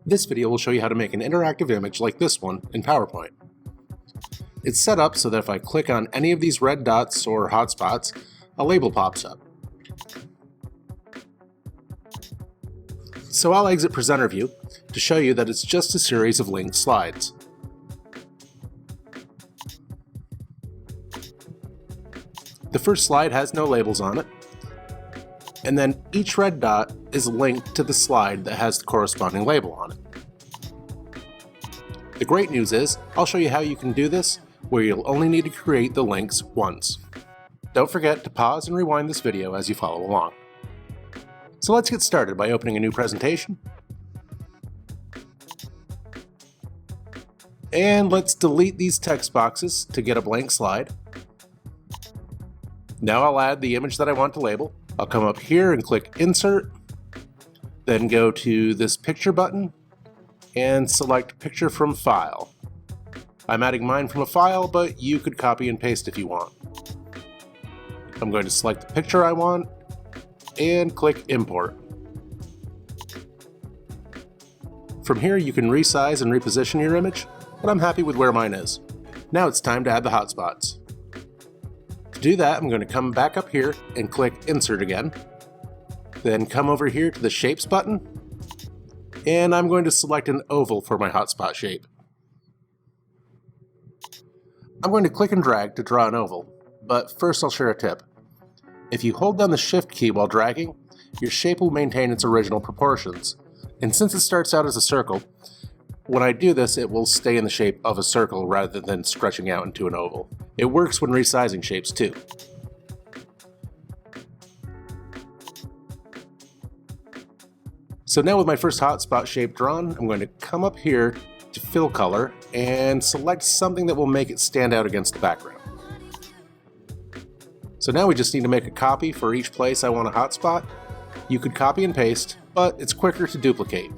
This video will show you how to make an interactive image like this one in PowerPoint. It's set up so that if I click on any of these red dots or hotspots, a label pops up. So I'll exit presenter view to show you that it's just a series of linked slides. The first slide has no labels on it, and then each red dot is linked to the slide that has the corresponding label on it. The great news is, I'll show you how you can do this where you'll only need to create the links once. Don't forget to pause and rewind this video as you follow along. So let's get started by opening a new presentation. And let's delete these text boxes to get a blank slide. Now I'll add the image that I want to label. I'll come up here and click Insert, then go to this Picture button and select Picture from File. I'm adding mine from a file, but you could copy and paste if you want. I'm going to select the picture I want and click Import. From here you can resize and reposition your image, but I'm happy with where mine is. Now it's time to add the hotspots. To do that, I'm going to come back up here and click Insert again. Then come over here to the Shapes button, and I'm going to select an oval for my hotspot shape. I'm going to click and drag to draw an oval, but first I'll share a tip. If you hold down the Shift key while dragging, your shape will maintain its original proportions. And since it starts out as a circle, when I do this, it will stay in the shape of a circle rather than stretching out into an oval. It works when resizing shapes too. So now with my first hotspot shape drawn, I'm going to come up here to Fill Color and select something that will make it stand out against the background. So now we just need to make a copy for each place I want a hotspot. You could copy and paste, but it's quicker to duplicate.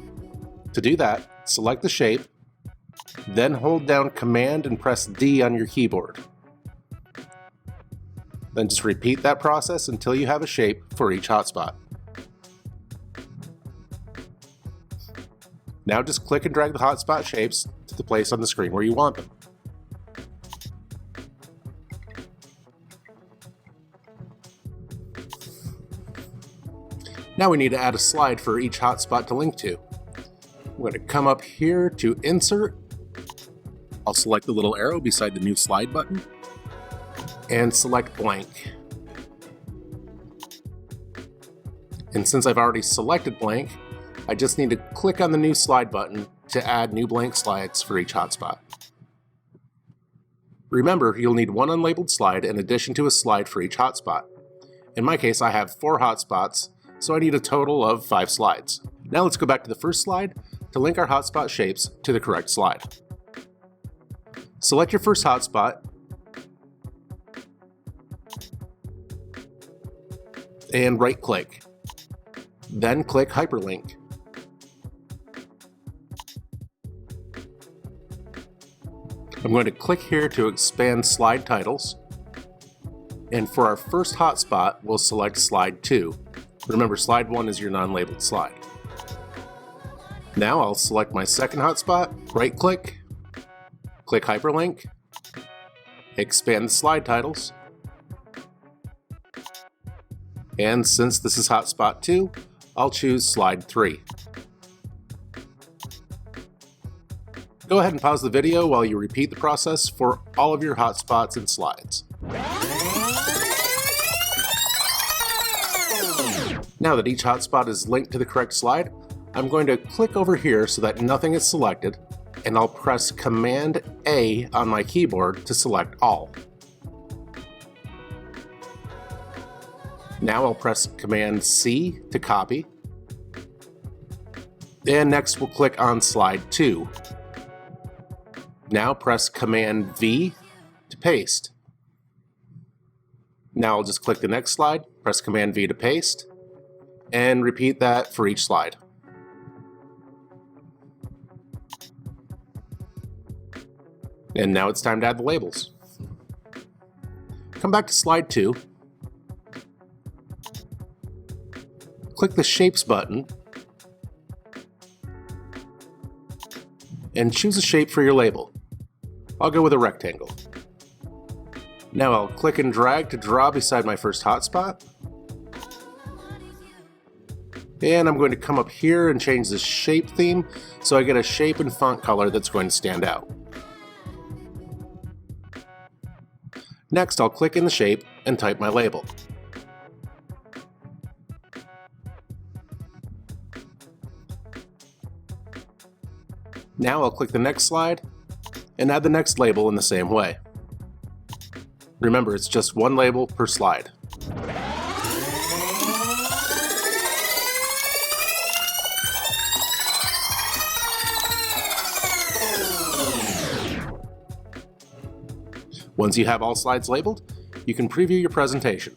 To do that, select the shape, then hold down Command and press D on your keyboard. Then just repeat that process until you have a shape for each hotspot. Now just click and drag the hotspot shapes to the place on the screen where you want them. Now we need to add a slide for each hotspot to link to. I'm going to come up here to Insert. I'll select the little arrow beside the new slide button and select blank. And since I've already selected blank, I just need to click on the new slide button to add new blank slides for each hotspot. Remember, you'll need one unlabeled slide in addition to a slide for each hotspot. In my case, I have 4 hotspots, so I need a total of 5 slides. Now let's go back to the first slide to link our hotspot shapes to the correct slide. Select your first hotspot and right-click. Then click Hyperlink. I'm going to click here to expand slide titles, and for our first hotspot, we'll select slide 2. Remember, slide 1 is your non-labeled slide. Now I'll select my second hotspot, right-click, click Hyperlink, expand the slide titles, and since this is hotspot 2, I'll choose slide 3. Go ahead and pause the video while you repeat the process for all of your hotspots and slides. Now that each hotspot is linked to the correct slide, I'm going to click over here so that nothing is selected, and I'll press Command A on my keyboard to select all. Now I'll press Command C to copy, and next we'll click on slide 2. Now press Command V to paste. Now I'll just click the next slide, press Command V to paste, and repeat that for each slide. And now it's time to add the labels. Come back to slide 2, click the Shapes button, and choose a shape for your label. I'll go with a rectangle. Now I'll click and drag to draw beside my first hotspot. And I'm going to come up here and change the shape theme so I get a shape and font color that's going to stand out. Next, I'll click in the shape and type my label. Now I'll click the next slide and add the next label in the same way. Remember, it's just one label per slide. Once you have all slides labeled, you can preview your presentation.